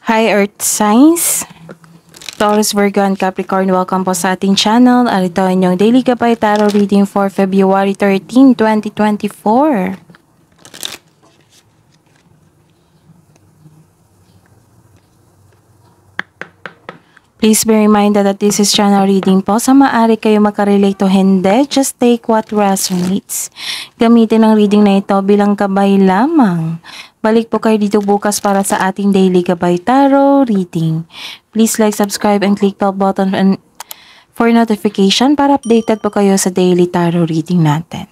Hi Earth Signs, Taurus, Virgo, and Capricorn. Welcome po sa ating channel. Ito ang inyong Daily Gabay Tarot Reading for February 13, 2024. Please be reminded that this is channel reading po. Sa maaari kayo makarelate o hindi, just take what resonates. Gamitin ang reading na ito bilang gabay lamang. Balik po kayo dito bukas para sa ating Daily Gabay Tarot Reading. Please like, subscribe, and click the button for notification para updated po kayo sa Daily Tarot Reading natin.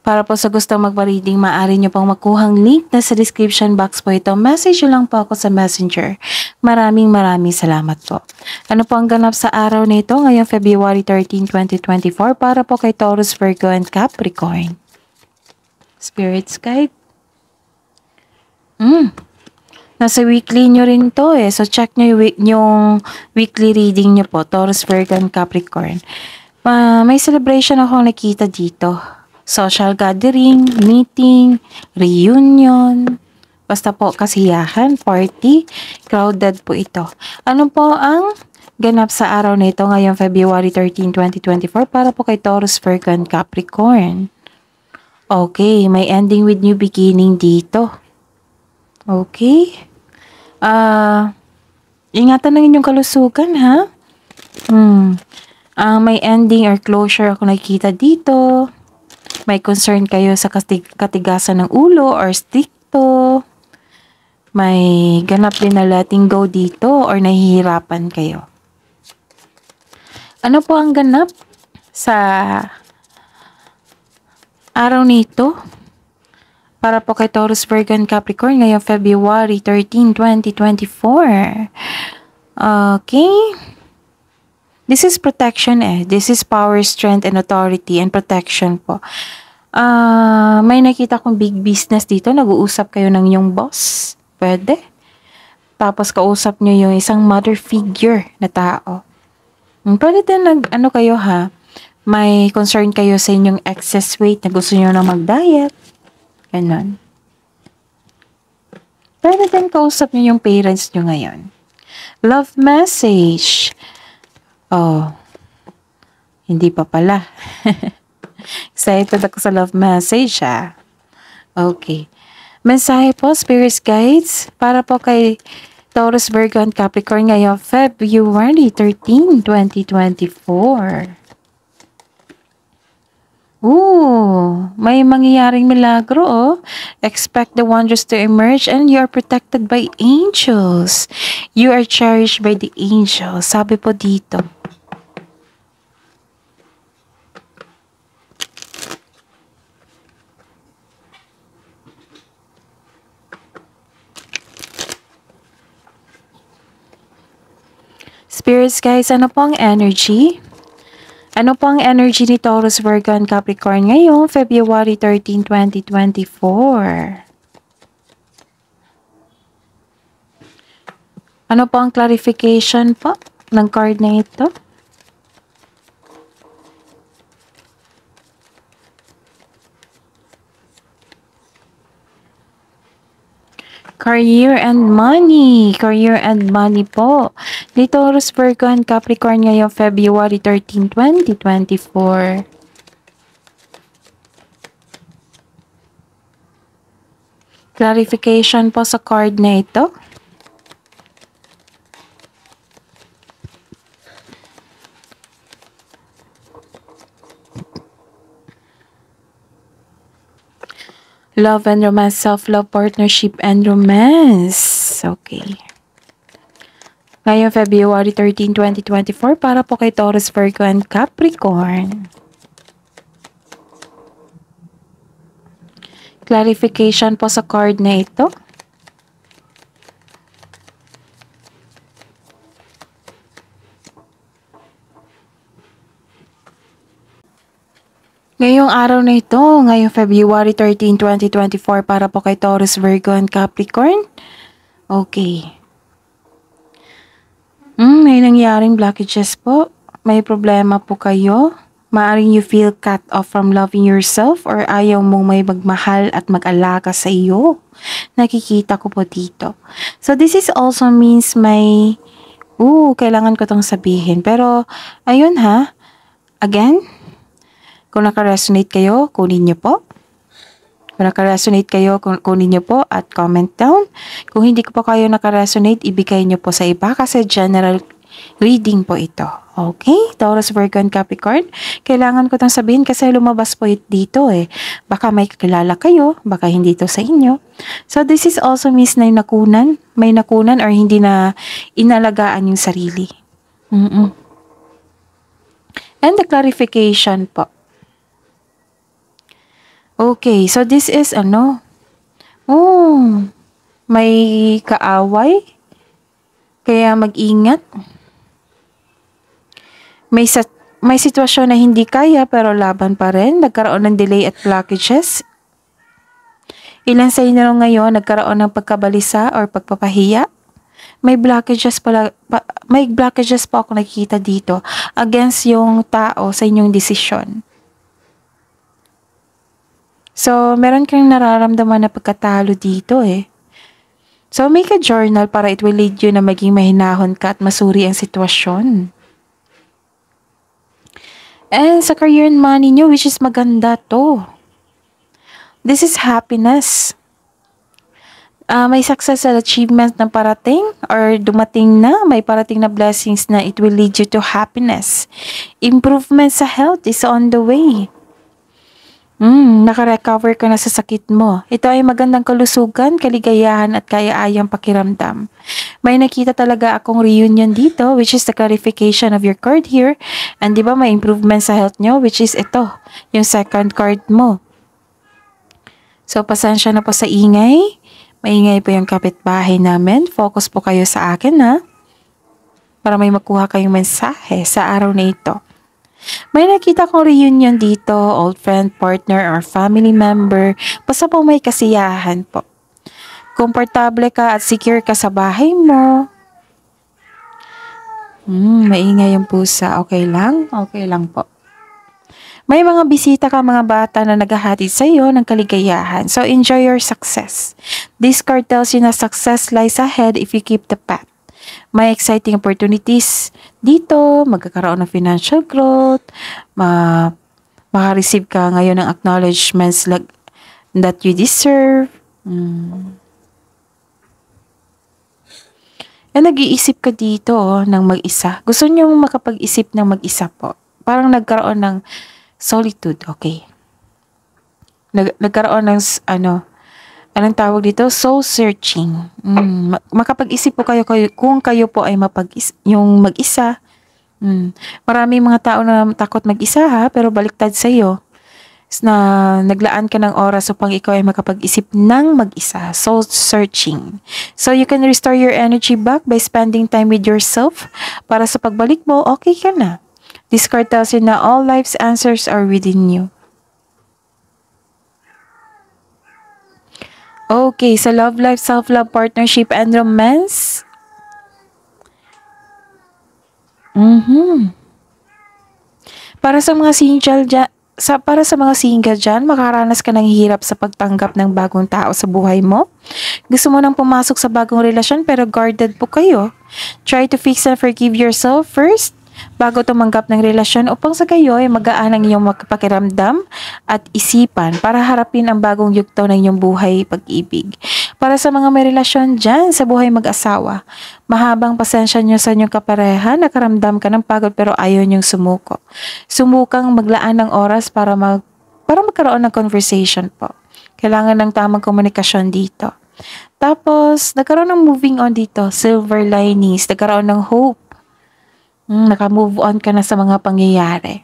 Para po sa gusto magpa-reading, maaari nyo pong makuhang link na sa description box po ito. Message nyo lang po ako sa Messenger. Maraming salamat po. Ano po ang ganap sa araw na ito ngayong February 13, 2024 para po kay Taurus, Virgo, and Capricorn? Spirits Guide. Nasa weekly nyo rin to eh. So check nyo yung weekly reading nyo po. Taurus, Virgo, and Capricorn. May celebration akong nakita dito. Social gathering, meeting, reunion, basta po kasiyahan, party, crowded po ito. Ano po ang ganap sa araw na ito ngayong February 13, 2024 para po kay Taurus, Virgo, and Capricorn? Okay, may ending with new beginning dito. Okay. Ingatan lang inyong kalusugan, ha? May ending or closure ako nakikita dito. May concern kayo sa katigasan ng ulo or stricto. May ganap din na letting go dito or nahihirapan kayo. Ano po ang ganap sa araw nito para po kay Taurus, Virgo, and Capricorn ngayong February 13, 2024? Okay. This is protection eh. This is power, strength, and authority and protection po. May nakita kong big business dito. Nag-uusap kayo ng yung boss. Pwede. Tapos kausap nyo yung isang mother figure na tao. Pwede din kayo ha. May concern kayo sa inyong excess weight na gusto nyo na mag-diet. Ganon. Pwede din kausap nyo yung parents nyo ngayon. Love message. Oh, hindi pa pala. Excited ako sa love message, ha? Okay. Mensahe po, Spirits Guides, para po kay Taurus, Virgo, and Capricorn ngayong February 13, 2024. May mangyayaring milagro, oh. Expect the wonders to emerge and you are protected by angels. You are cherished by the angels. Sabi po dito. Spirits, guys, ano po ang energy? Ano po ang energy ni Taurus, Virgo, and Capricorn ngayong February 13, 2024? Ano po ang clarification po ng card na ito? Career and money. Career and money po. Ni Taurus, Virgo, and Capricorn ngayong February 13, 2024. Clarification po sa card na ito. Love and romance, self-love, partnership, and romance. Okay. Ngayong February 13, 2024, para po kay Taurus, Virgo, and Capricorn. Clarification po sa card na ito. Ngayong araw na ito, ngayong February 13, 2024, para po kay Taurus, Virgo, and Capricorn. Okay. May nangyaring blockages po. May problema po kayo. Maaring you feel cut off from loving yourself or ayaw mong may magmahal at mag-alaga sa iyo. Nakikita ko po dito. So this is also means may, kailangan ko tong sabihin. Pero, ayun ha, again, kung naka-resonate kayo, kunin nyo po. Kung naka-resonate kayo, kunin nyo po at comment down. Kung hindi ko po kayo naka-resonate, ibigay nyo po sa iba kasi general reading po ito. Okay? Taurus, Virgo, and Capricorn. Kailangan ko itong sabihin kasi lumabas po dito eh. Baka may kakilala kayo, baka hindi ito sa inyo. So this is also means na may nakunan or hindi na inalagaan yung sarili. And the clarification po. Okay, so this is may kaaway. Kaya mag-ingat. May sitwasyon na hindi kaya pero laban pa rin. Nagkaroon ng delay at blockages. Ilan sa inyo ngayon nagkaroon ng pagkabalisa or pagpapahiya. May blockages pa ako nakikita dito against yung tao sa inyong desisyon. So, meron kang nararamdaman na pagkatalo dito eh. So, make a journal para it will lead you na maging mahinahon ka at masuri ang sitwasyon. And sa career and money nyo, which is maganda to. This is happiness. May success at achievement na parating or dumating na, may parating na blessings na it will lead you to happiness. Improvement sa health is on the way. Naka-recover ka na sa sakit mo. Ito ay magandang kalusugan, kaligayahan at kaya-ayang pakiramdam. May nakita talaga akong reunion dito, which is the clarification of your card here. And di ba may improvement sa health nyo, which is ito, yung second card mo. So, pasensya na po sa ingay. Maingay po yung kapitbahay namin. Focus po kayo sa akin ha. Para may makuha kayong mensahe sa araw na ito. May nakita kong reunion dito, old friend, partner, or family member. Basta po may kasiyahan po. Komportable ka at secure ka sa bahay mo. Maingay yung pusa. Okay lang? Okay lang po. May mga bisita ka mga bata na naghahatid sa iyo ng kaligayahan. So enjoy your success. This card tells you na success lies ahead if you keep the path. May exciting opportunities dito, magkakaroon ng financial growth, makareceive ka ngayon ng acknowledgements that you deserve. Nag-iisip ka dito ng mag-isa. Gusto nyo makapag-isip ng mag-isa po. Parang nagkaroon ng solitude, okay. Nagkaroon ng anong tawag dito? Soul searching. Makapag-isip po kayo kung kayo po ay yung mag-isa. Maraming mga tao na takot mag-isa ha, pero baliktad sa iyo. Na naglaan ka ng oras upang ikaw ay makapag-isip ng mag-isa. Soul searching. So you can restore your energy back by spending time with yourself. Para sa pagbalik mo, okay ka na. This card tells you na all life's answers are within you. Okay, sa love life, self-love, partnership, and romance. Para sa mga single dyan, makaranas ka ng hirap sa pagtanggap ng bagong tao sa buhay mo. Gusto mo nang pumasok sa bagong relasyon pero guarded po kayo. Try to fix and forgive yourself first bago tumanggap ng relasyon upang sa kayo ay magaan ang iyong pakiramdam at isipan para harapin ang bagong yugto ng iyong buhay pag-ibig. Para sa mga may relasyon dyan sa buhay mag-asawa, mahabang pasensya nyo sa inyong kapareha, nakaramdam ka ng pagod pero ayaw nyong sumuko. Sumukang maglaan ng oras para magkaroon ng conversation po. Kailangan ng tamang komunikasyon dito. Tapos, nagkaroon ng moving on dito, silver linings, nagkaroon ng hope. Naka-move on ka na sa mga pangyayari.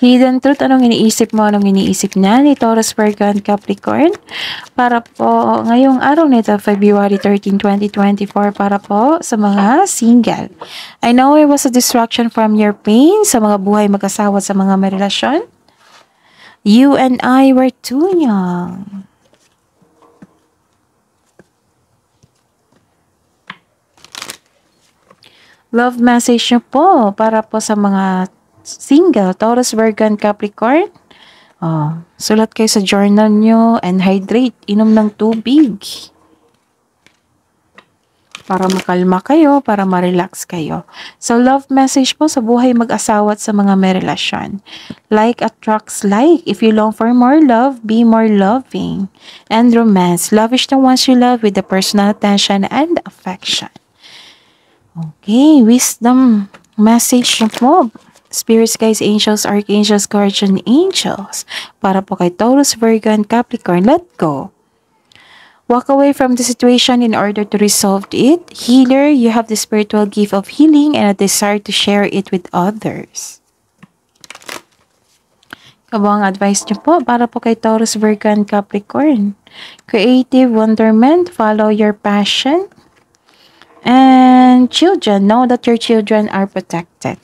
Hidden truth, anong iniisip mo? Anong iniisip niya ni Taurus, Virgo, and Capricorn? Para po ngayong araw nito, February 13, 2024, para po sa mga single. I know it was a distraction from your pain sa mga buhay mag-asawa sa mga may relasyon. You and I were too young. Love message nyo po para po sa mga single, Taurus, Virgo, and Capricorn. Sulat kayo sa journal nyo and hydrate. Inom ng tubig. Para makalma kayo, para ma-relax kayo. So, love message po sa buhay mag-asawa at sa mga may relasyon. Like attracts like. If you long for more love, be more loving. And romance. Lavish the ones you love with the personal attention and affection. Okay, wisdom message po. Spirits, guides, angels, archangels, guardian angels. Para po kay Taurus, Virgo, and Capricorn, let go. Walk away from the situation in order to resolve it. Healer, you have the spiritual gift of healing and a desire to share it with others. Kabang advice niyo po para po kay Taurus, Virgo, and Capricorn. Creative wonderment, follow your passion. And children, know that your children are protected.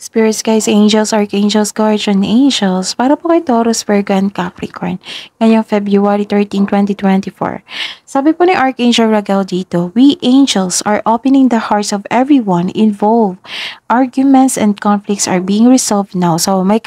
Spirits, guides, angels, archangels, guardian angels, para po kay Taurus, Virgo, and Capricorn, ngayong February 13, 2024. Sabi po ni Archangel Raguel dito, we angels are opening the hearts of everyone involved. Arguments and conflicts are being resolved now. So, may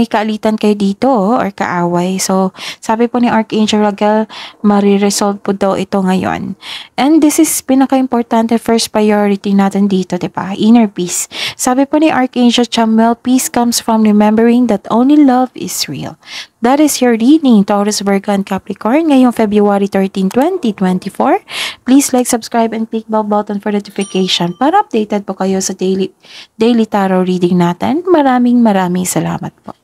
kaalitan kayo dito or kaaway. So, sabi po ni Archangel Raguel, mariresolve po daw ito ngayon. And this is pinaka-importante first priority natin dito, diba? Inner peace. Sabi po ni Archangel Chamuel, peace comes from remembering that only love is real. That is your reading, Taurus, Virgo, and Capricorn, ngayong February 13, 2024. Please like, subscribe, and click bell button for notification para updated po kayo sa daily tarot reading natin. Maraming salamat po.